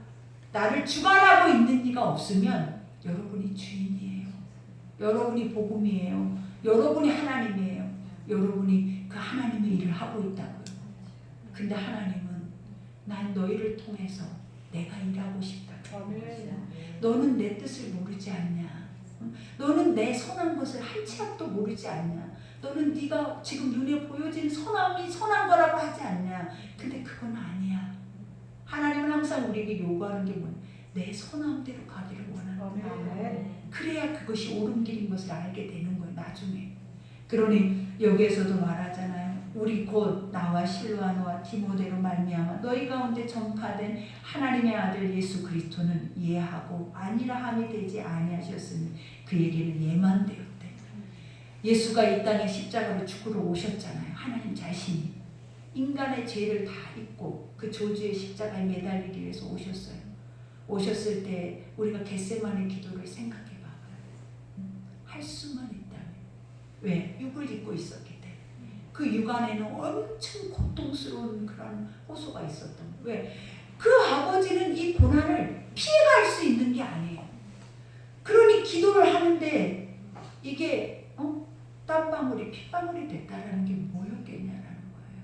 나를 주관하고 있는 이가 없으면 여러분이 주인이에요. 여러분이 복음이에요. 여러분이 하나님이에요. 여러분이 그 하나님의 일을 하고 있다고요. 근데 하나님은 난 너희를 통해서 내가 일하고 싶다. 너는 내 뜻을 모르지 않냐? 너는 내 선한 것을 한 치 앞도 모르지 않냐? 너는 네가 지금 눈에 보여진 선함이 선한 거라고 하지 않냐? 근데 그건 아니야. 하나님은 항상 우리에게 요구하는 게 뭐냐? 내 선함대로 가기를 원하는 거야. 그래야 그것이 옳은 길인 것을 알게 되는 거예요. 나중에. 그러니 여기에서도 말하잖아요. 우리 곧 나와 실로아노와 디모데로 말미암아 너희 가운데 전파된 하나님의 아들 예수 그리스도는 이해하고 아니라함이 되지 아니하셨으니 그에게는 예만되었대. 예수가 이 땅에 십자가로 죽으러 오셨잖아요. 하나님 자신이 인간의 죄를 다 잊고 그 저주의 십자가에 매달리기 위해서 오셨어요. 오셨을 때 우리가 겟세마네 기도를 생각해 봐봐요. 할 수만 있다면. 왜? 육을 입고 있었기 때문에. 그 육 안에는 엄청 고통스러운 그런 호소가 있었던 거예요. 왜? 그 아버지는 이 고난을 피해갈 수 있는 게 아니에요. 그러니 기도를 하는데 이게 땀방울이 핏방울이 됐다라는 게 뭐였겠냐라는 거예요.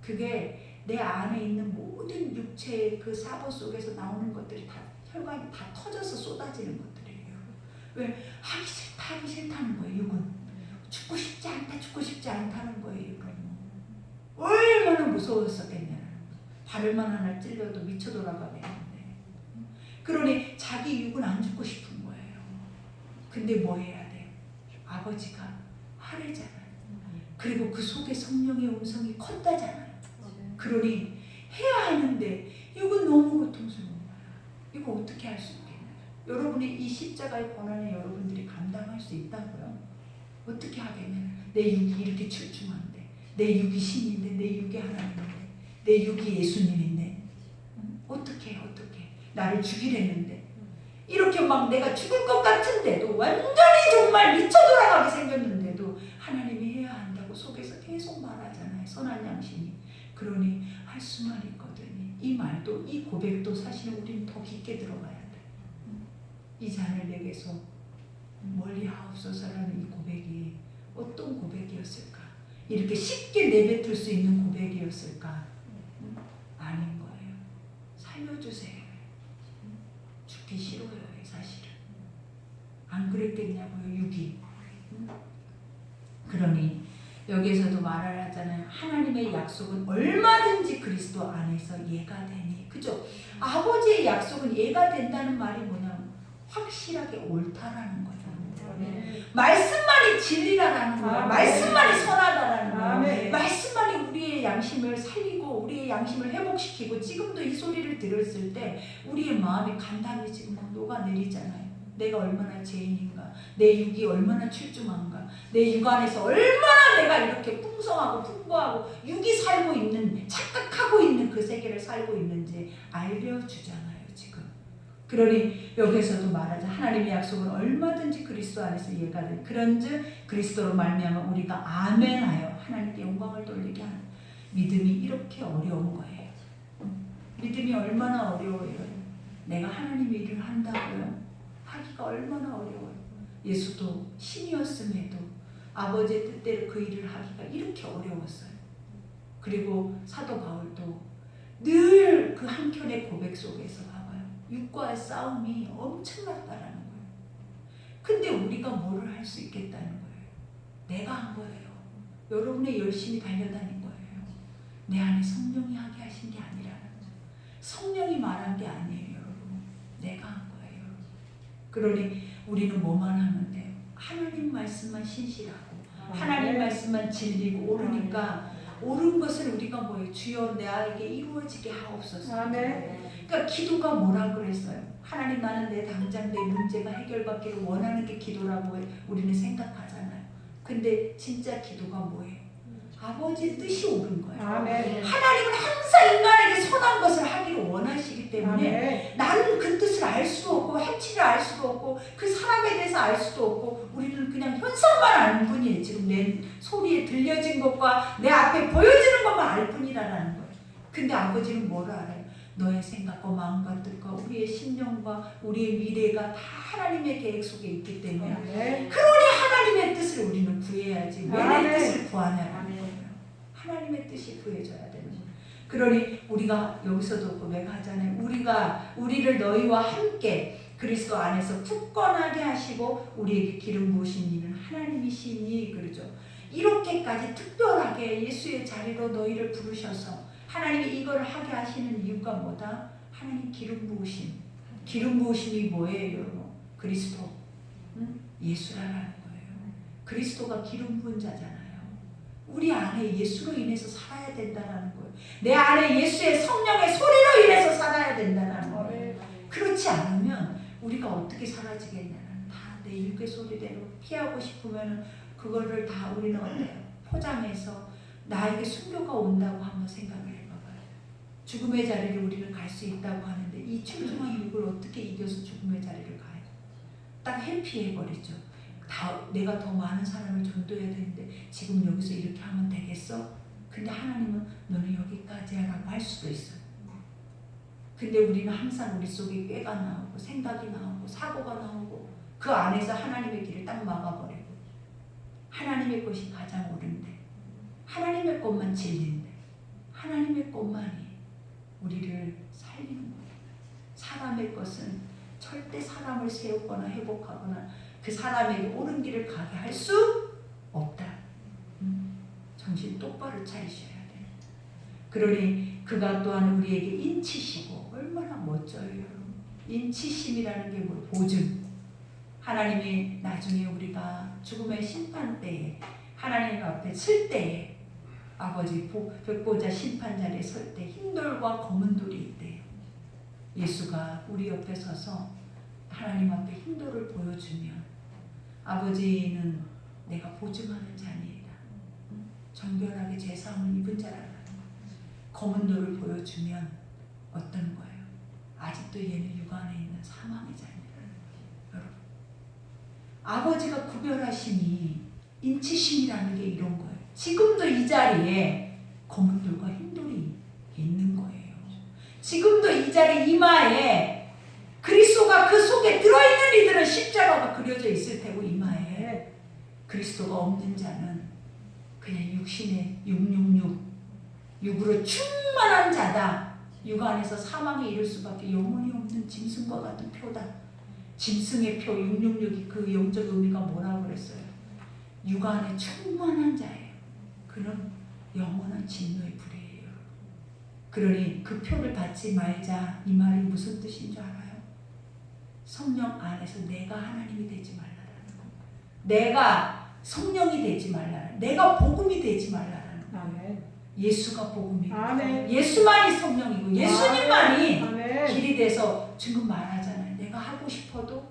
그게 내 안에 있는 모든 육체의 그 사보 속에서 나오는 것들이 다 혈관이 다 터져서 쏟아지는 것들이에요. 왜? 하기 싫다는 거예요. 육은. 죽고 싶지 않다, 죽고 싶지 않다는 거예요. 그러면 얼마나 무서웠었겠냐는 거예요. 발을만 하나 찔려도 미쳐 돌아가겠는데. 그러니 자기 육은 안 죽고 싶은 거예요. 근데 뭐 해야 돼요? 아버지가 하래잖아요. 그리고 그 속에 성령의 음성이 컸다잖아요. 그러니 해야 하는데 육은 너무 고통스러운 거야. 이거 어떻게 할 수 있겠나요? 여러분이 이 십자가의 고난을 여러분들이 감당할 수 있다고요? 어떻게 하겠냐면 내 육이 이렇게 출중한데 내 육이 신인데 내 육이 하나님인데 내 육이 예수님인데 어떻게 나를 죽이랬는데 이렇게 막 내가 죽을 것 같은데도 완전히 정말 미쳐 돌아가게 생겼는데도 하나님이 해야 한다고 속에서 계속 말하잖아요. 선한 양심이. 그러니 할 수만 있거든요. 이 말도 이 고백도 사실은 우리는 더 깊게 들어가야 돼. 이 잔을 내게서 멀리 하옵소서라는 이 고백이 어떤 고백이었을까? 이렇게 쉽게 내뱉을 수 있는 고백이었을까? 아닌 거예요. 살려주세요. 죽기 싫어요, 사실은. 안 그랬겠냐고요, 육이. 그러니 여기에서도 말을 하잖아요. 하나님의 약속은 얼마든지 그리스도 안에서 예가 되니. 그죠? 아버지의 약속은 예가 된다는 말이 뭐냐면 확실하게 옳다라는 거죠. 말씀만이 진리라는 거예요. 말씀만이 선하다라는 거예요. 말씀만이 우리의 양심을 살리고 우리의 양심을 회복시키고, 지금도 이 소리를 들었을 때 우리의 마음이 간담이 지금 막 녹아내리잖아요. 내가 얼마나 죄인인가, 내 육이 얼마나 출중한가, 내 육 안에서 얼마나 내가 이렇게 풍성하고 풍부하고 육이 살고 있는, 착각하고 있는 그 세계를 살고 있는지 알려주잖아요 지금. 그러니 여기서도 말하자. 하나님의 약속은 얼마든지 그리스도 안에서 예가 돼. 그런즉 그리스도로 말미암아 우리가 아멘하여 하나님께 영광을 돌리게 하는 믿음이 이렇게 어려운 거예요. 믿음이 얼마나 어려워요. 내가 하나님의 일을 한다고요. 하기가 얼마나 어려워요. 예수도 신이었음에도 아버지의 뜻대로 그 일을 하기가 이렇게 어려웠어요. 그리고 사도 바울도 늘 그 한켠의 고백 속에서 봐봐요. 육과의 싸움이 엄청났다라는 거예요. 근데 우리가 뭐를 할 수 있겠다는 거예요. 내가 한 거예요. 여러분의 열심히 달려다닌 거예요. 내 안에 성령이 하게 하신 게 아니라, 성령이 말한 게 아니에요, 여러분. 내가 한 거예요. 그러니 우리는 뭐만 하면 돼요? 하나님 말씀만 신실하고 하나님 말씀만 진리고 옳으니까, 옳은 것을 우리가 뭐예요? 주여 나에게 이루어지게 하옵소서. 그러니까 기도가 뭐라 그랬어요? 하나님, 나는 내 당장 내 문제가 해결받기를 원하는 게 기도라고 우리는 생각하잖아요. 근데 진짜 기도가 뭐예요? 아버지의 뜻이 옳은 거예요. 하나님은 항상 인간에게 선한 것을 하기를 원하시기 때문에 나는 그 뜻을 알 수도 없고 행치를 알 수도 없고 그 사람에 대해서 알 수도 없고, 우리는 그냥 현상만 아는 뿐이에요. 지금 내 소리에 들려진 것과 내 앞에 보여지는 것만 알 뿐이라는 거예요. 근데 아버지는 뭘 알아요? 너의 생각과 마음과 뜻과 우리의 심령과 우리의 미래가 다 하나님의 계획 속에 있기 때문에, 그러니 하나님의 뜻을 우리는 구해야지 왜 내 뜻을 구하냐는 거예요. 하나님의 뜻이 구해져야 되는 거예요. 그러니 우리가 여기서도 고백하잖아요. 우리를 너희와 함께 그리스도 안에서 굳건하게 하시고 우리에게 기름 부으신 이는 하나님이시니, 그러죠. 이렇게까지 특별하게 예수의 자리로 너희를 부르셔서 하나님이 이걸 하게 하시는 이유가 뭐다? 하나님 기름 부으심. 기름 부으심이 뭐예요, 여러분? 그리스도, 예수라는 거예요. 그리스도가 기름 부은 자잖아요. 우리 안에 예수로 인해서 살아야 된다는 거예요. 내 안에 예수의 성령의 소리로 인해서 살아야 된다는 거예요. 그렇지 않으면 우리가 어떻게 사라지겠냐는, 다 내 육의 소리대로 피하고 싶으면 그거를 다 우리는 어때요? 포장해서 나에게 순교가 온다고 한번 생각을 해봐봐요. 죽음의 자리를 우리는 갈 수 있다고 하는데 이 출중한 육을 어떻게 이겨서 죽음의 자리를 가요? 딱 회피해버리죠. 내가 더 많은 사람을 전도해야 되는데 지금 여기서 이렇게 하면 되겠어? 근데 하나님은 너는 여기까지야 라고 할 수도 있어요. 근데 우리는 항상 우리 속에 꾀가 나오고 생각이 나오고 사고가 나오고 그 안에서 하나님의 길을 딱 막아버리고, 하나님의 것이 가장 옳은데, 하나님의 것만 진리인데, 하나님의 것만이 우리를 살리는 거예요. 사람의 것은 절대 사람을 세우거나 회복하거나 그 사람에게 옳은 길을 가게 할 수 없다. 정신 똑바로 차리셔야 돼요. 그러니 그가 또한 우리에게 인치시고, 얼마나 멋져요 여러분. 인치심이라는 게 뭐? 보증. 하나님이 나중에 우리가 죽음의 심판 때에 하나님 앞에 설 때에, 아버지 백보자 심판 자리에 설 때 흰돌과 검은 돌이 있대요. 예수가 우리 옆에 서서 하나님 앞에 흰돌을 보여주면, 아버지는 내가 보증하는 자니이다, 정결하게 제사함을 입은 자라는 검은 돌을 보여주면 어떤 거예요? 아직도 얘는 육 안에 있는 사망의 자입니다. 여러분, 아버지가 구별하심이 인치심이라는 게 이런 거예요. 지금도 이 자리에 검은 돌과 흰 돌이 있는 거예요. 지금도 이 자리 이마에 그리스도가 그 속에 들어있는 이들은 십자가가 그려져 있을 테고, 이마에 그리스도가 없는 자는 그냥 육신의 666 육으로 충만한 자다. 육 안에서 사망에 이를 수밖에 영혼이 없는 짐승과 같은 표다. 짐승의 표 666이 그 영적 의미가 뭐라고 그랬어요? 육 안에 충만한 자예요. 그는 영원한 진노의 불이에요. 그러니 그 표를 받지 말자 이 말이 무슨 뜻인 줄 알아요? 성령 안에서 내가 하나님이 되지 말라라는 거. 내가 성령이 되지 말라라는, 내가 복음이 되지 말라라는 거. 아멘. 예수가 복음이고 아멘. 예수만이 성령이고 예수님만이 아멘. 길이 돼서 지금 말하잖아요. 내가 하고 싶어도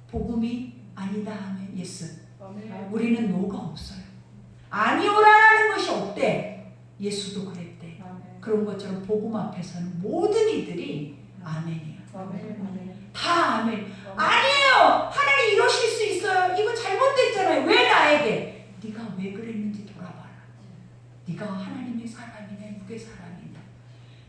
복음이 아니다 하면 예수. 아멘. 우리는 노가 없어요. 아니오라는 것이 없대. 예수도 그랬대. 아멘. 그런 것처럼 복음 앞에서는 모든 이들이 아멘이야. 아멘. 아멘. 다 아멘. 아니에요. 하나님 이러실 수 있어요. 이거 잘못됐잖아요. 왜 나에게? 네가 왜 그랬는지 돌아봐라. 네가 하나님의 사람이냐 육의 사람이냐.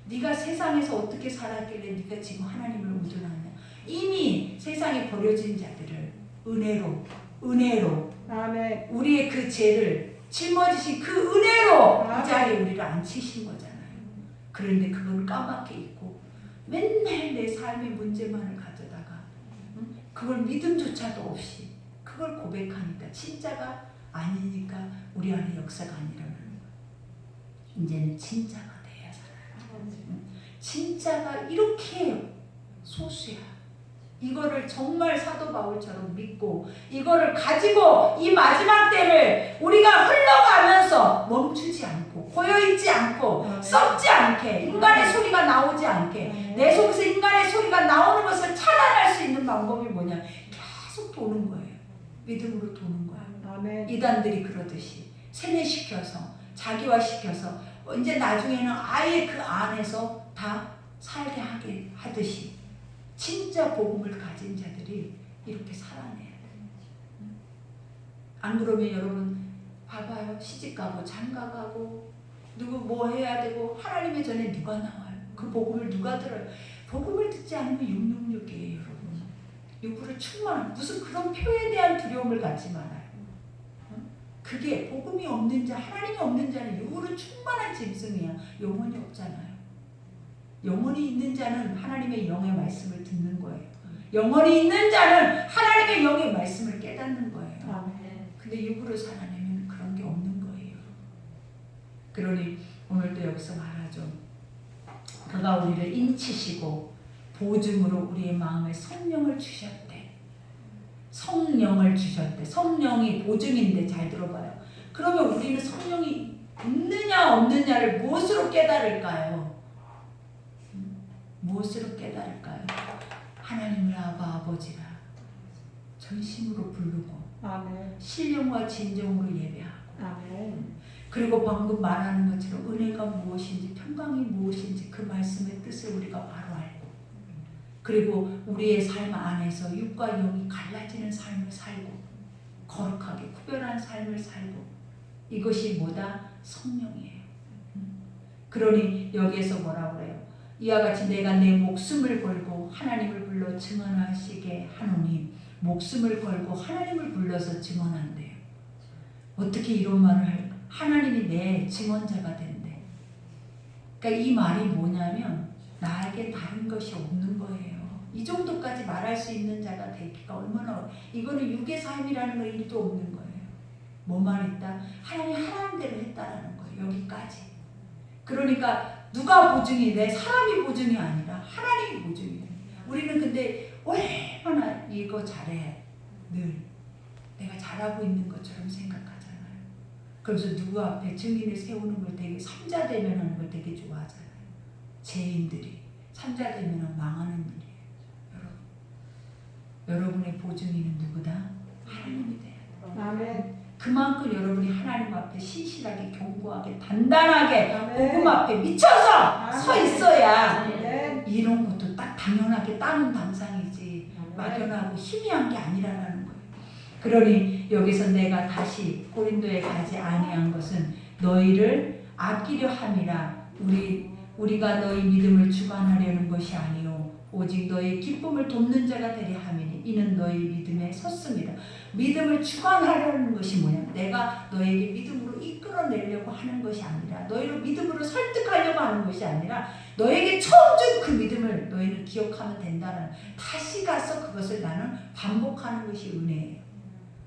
네가 세상에서 어떻게 살았길래 네가 지금 하나님을 우둔하냐. 이미 세상에 버려진 자들을 은혜로 아멘. 우리의 그 죄를 짊어지신 그 은혜로 아멘. 이 자리에 우리를 앉히신 거잖아요. 그런데 그걸 까맣게 잊고 맨날 내 삶의 문제만을 가져다가 그걸 믿음조차도 없이 그걸 고백하니까 진짜가 아니니까 우리 안에 역사가 안 일어나는 거예요. 이제는 진짜가 돼야 살아요. 진짜가 이렇게 소수야. 이거를 정말 사도 바울처럼 믿고 이거를 가지고 이 마지막 때를 우리가 흘러가면서 멈추지 않고 고여있지 않고 썩지 않게 인간의 소리가 나오지 않게 내 속에서 인간의 소리가 나오는 것을 차단할 수 있는 방법이 뭐냐. 계속 도는 거예요. 믿음으로 도는 거야. 아멘. 이단들이 그러듯이 세뇌시켜서 자기화시켜서 이제 나중에는 아예 그 안에서 다 살게 하게 하듯이 진짜 복음을 가진 자들이 이렇게 살아내야 돼요. 안 그러면 여러분 봐봐요. 시집가고 장가가고 누구 뭐 해야 되고 하나님의 전에 누가 나와요? 그 복음을 누가 들어요? 복음을 듣지 않으면 666이에요. 여러분. 육으로 충만한 무슨 그런 표에 대한 두려움을 갖지 말아요. 그게 복음이 없는 자, 하나님이 없는 자는 육으로 충만한 짐승이야. 영혼이 없잖아요. 영혼이 있는 자는 하나님의 영의 말씀을 듣는 거예요. 영혼이 있는 자는 하나님의 영의 말씀을 깨닫는 거예요. 아멘. 근데 육으로 살아내면 그런 게 없는 거예요. 그러니 오늘도 여기서 말하죠. 그가 우리를 인치시고 보증으로 우리의 마음에 성령을 주셨대. 성령을 주셨대. 성령이 보증인데 잘 들어봐요. 그러면 우리는 성령이 있느냐 없느냐를 무엇으로 깨달을까요? 무엇으로 깨달을까요? 하나님을 아버지라 전심으로 부르고 아멘. 신령과 진정으로 예배하고 아멘. 그리고 방금 말하는 것처럼 은혜가 무엇인지 평강이 무엇인지 그 말씀의 뜻을 우리가 바로 알고 그리고 우리의 삶 안에서 육과 영이 갈라지는 삶을 살고 거룩하게 구별한 삶을 살고 이것이 뭐다? 성령이에요. 그러니 여기에서 뭐라고 그래요? 이와 같이 내가 내 목숨을 걸고 하나님을 불러 증언하시게 하노니 목숨을 걸고 하나님을 불러서 증언한대요. 어떻게 이런 말을 할까? 하나님이 내 증언자가 된대. 그러니까 이 말이 뭐냐면 나에게 다른 것이 없는 거예요. 이 정도까지 말할 수 있는 자가 되기가 얼마나 이거는 육의 삶이라는 거 일도 없는 거예요. 뭐만 있다? 하나님 하라는 대로 했다라는 거예요. 여기까지. 그러니까 누가 보증이 돼? 사람이 보증이 아니라 하나님이 보증이에요. 우리는 근데 얼마나 이거 잘해. 늘 내가 잘하고 있는 것처럼 생각하잖아요. 그래서 누구 앞에 증인을 세우는 걸 되게 삼자대면 하는 걸 되게 좋아하잖아요. 죄인들이 삼자대면 망하는 일이에요. 여러분의 보증인은 누구다? 하나님이 돼요. 아멘. 그만큼 여러분이 하나님 앞에 신실하게 견고하게 단단하게 아멘. 복음 앞에 미쳐서 서 있어야 아멘. 이런 것도 딱 당연하게 따는 당상이지 막연하고 희미한 게 아니라는 거예요. 그러니 여기서 내가 다시 고린도에 가지 아니한 것은 너희를 아끼려 함이라 우리가 너희 믿음을 주관하려는 것이 아니요 오직 너의 기쁨을 돕는 자가 되려 함이니 이는 너의 믿음에 섰습니다. 믿음을 주관하려는 것이 뭐냐? 내가 너에게 믿음으로 이끌어내려고 하는 것이 아니라 너희를 믿음으로 설득하려고 하는 것이 아니라 너에게 처음 준 그 믿음을 너희는 기억하면 된다는, 다시 가서 그것을 나는 반복하는 것이 은혜예요.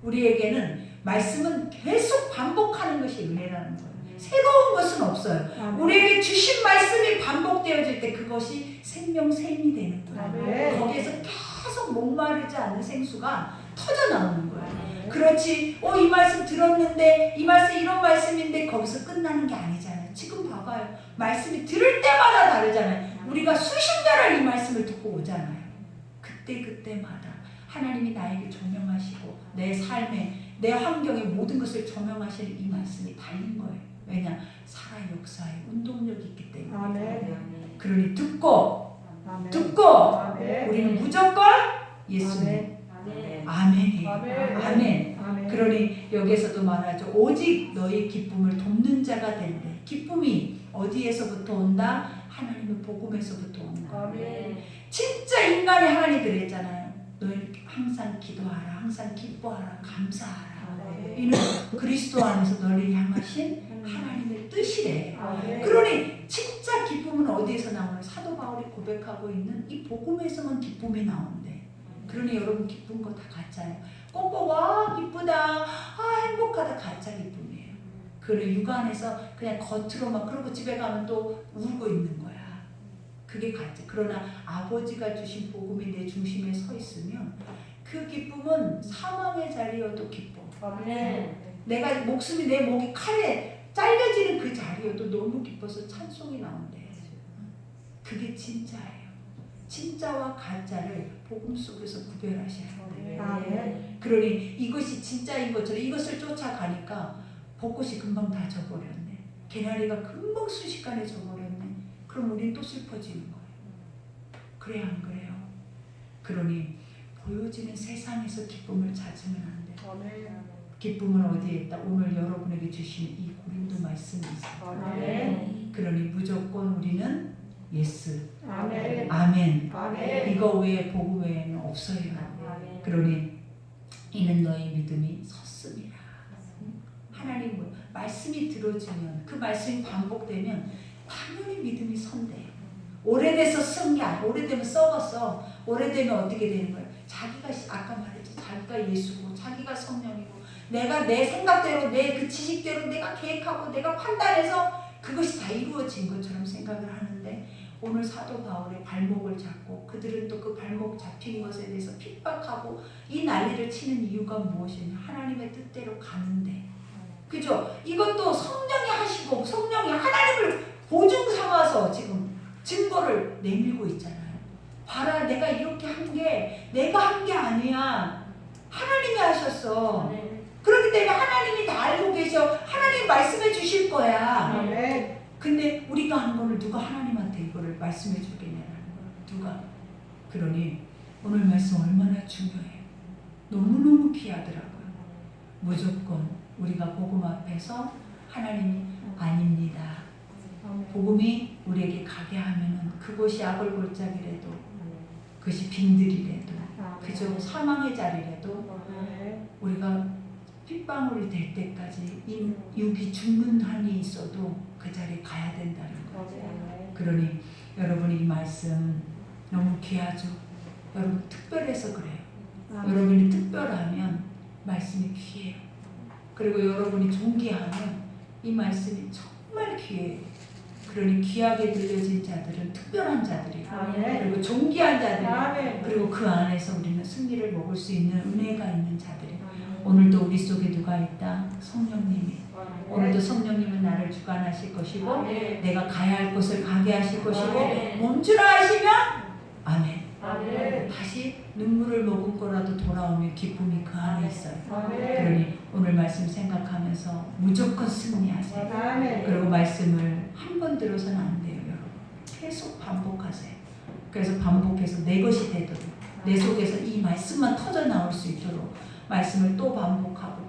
우리에게는 말씀은 계속 반복하는 것이 은혜라는 거예요. 새로운 것은 없어요. 우리에게 주신 말씀이 반복되어질 때 그것이 생명샘이 되는 거예요. 거기에서 계속 목마르지 않는 생수가 터져 나오는 거예요. 그렇지, 이 말씀 들었는데 이 말씀 이런 말씀인데 거기서 끝나는 게 아니잖아요. 지금 봐봐요. 말씀이 들을 때마다 다르잖아요. 우리가 수십 년을 이 말씀을 듣고 오잖아요. 그때마다 하나님이 나에게 조명하시고 내 삶에, 내 환경에 모든 것을 조명하시는 이 말씀이 달린 거예요. 왜냐? 살아 역사에 운동력이 있기 때문에. 그러니 듣고 우리는 무조건 예수님. 아멘이에요. 아멘. 그러니 여기에서도 말하죠. 오직 너의 기쁨을 돕는 자가 된대. 기쁨이 어디에서부터 온다? 하나님의 복음에서부터 온다. 진짜 인간이 하나님 그랬잖아요. 너희 항상 기도하라, 항상 기뻐하라, 감사하라. 이는 그리스도 안에서 너를 향하신 하나님의 뜻이래. 그러니 진짜 기쁨은 어디에서 나오는? 사도 바울이 고백하고 있는 이 복음에서만 기쁨이 나온대. 그러니 여러분 기쁜 거 다 가짜예요. 꼭꼭 와 기쁘다, 행복하다, 가짜 기쁨이에요. 그래 육아 안에서 그냥 겉으로 막 그러고 집에 가면 또 울고 있는 거야. 그게 가짜. 그러나 아버지가 주신 복음이 내 중심에 서 있으면 그 기쁨은 사망의 자리여도 기뻐. 내가 목숨이, 내 목이 칼에 잘려지는 그 자리여도 너무 기뻐서 찬송이 나온대. 그게 진짜예요. 진짜와 가짜를 복음 속에서 구별하셔야 돼요. 그러니 이것이 진짜인 것처럼 이것을 쫓아가니까 벚꽃이 금방 다 져버렸네. 개나리가 금방 순식간에 져버렸네. 그럼 우린 또 슬퍼지는 거예요. 그래 안 그래요? 그러니 보여지는 세상에서 기쁨을 찾으면 안 돼요. 기쁨은 어디에 있다? 오늘 여러분에게 주신 이 고린도 말씀이 있어요. 그러니 무조건 우리는 예스. 아멘. 이거 외에 복음 외에는 없어요. 그러니 이는 너의 믿음이 섰습니다. 하나님 말씀이 들어지면, 그 말씀이 반복되면 당연히 믿음이 선대요. 오래돼서 쓴 게 아니고, 오래되면 썩었어. 오래되면 어떻게 되는 거예요? 자기가, 아까 말했죠. 자기가 예수고 자기가 성령이고 내가 내 생각대로, 내 그 지식대로 내가 계획하고 내가 판단해서 그것이 다 이루어진 것처럼 생각을 하는데, 오늘 사도 바울의 발목을 잡고 그들은 또 그 발목 잡힌 것에 대해서 핍박하고 이 난리를 치는 이유가 무엇이냐? 하나님의 뜻대로 가는데, 그죠? 이것도 성령이 하시고 성령이 하나님을 보증 삼아서 지금 증거를 내밀고 있잖아요. 봐라, 내가 이렇게 한 게 내가 한 게 아니야. 하나님이 하셨어. 그렇기 때문에 하나님이 다 알고 계셔. 하나님 말씀해 주실 거야. 근데 우리가 한 거를 누가 하나님한테 이거를 말씀해 주겠냐는 거야. 누가? 그러니 오늘 말씀 얼마나 중요해요. 너무너무 귀하더라고요. 무조건 우리가 복음 앞에서 하나님이 아닙니다. 복음이 우리에게 가게 하면은 그것이 악을 골짜기라도, 그것이 빈들이라도, 그저 사망의 자리라도 우리가 핏방울이 될 때까지 이 육이 죽는 한이 있어도 그 자리에 가야 된다는 거예요. 그러니 여러분이 이 말씀 너무 귀하죠. 여러분 특별해서 그래요. 여러분이 특별하면 말씀이 귀해요. 그리고 여러분이 존귀하면 이 말씀이 정말 귀해요. 그러니 귀하게 들려진 자들은 특별한 자들이고, 그리고 존귀한 자들이고, 그리고 그 안에서 우리는 승리를 먹을 수 있는 은혜가 있는 자들이고, 오늘도 우리 속에 누가 있다? 성령님이. 오늘도 성령님은 나를 주관하실 것이고, 내가 가야 할 곳을 가게 하실 것이고, 멈추라 하시면 아멘. 다시 눈물을 머금고라도 돌아오면 기쁨이 그 안에 있어요. 그러니 오늘 말씀 생각하면서 무조건 승리하세요. 그리고 말씀을 한 번 들어서는 안 돼요, 여러분. 계속 반복하세요. 그래서 반복해서 내 것이 되도록, 내 속에서 이 말씀만 터져 나올 수 있도록 말씀을 또 반복하고.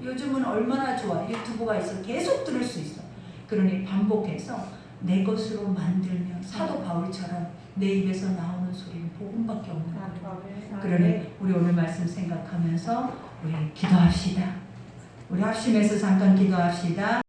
요즘은 얼마나 좋아. 유튜브가 있어. 계속 들을 수 있어. 그러니 반복해서 내 것으로 만들면 사도 바울처럼 내 입에서 나오는 소리는 복음밖에 없는 거예요. 아멘. 그러니 우리 오늘 말씀 생각하면서 우리 기도합시다. 우리 합심해서 잠깐 기도합시다.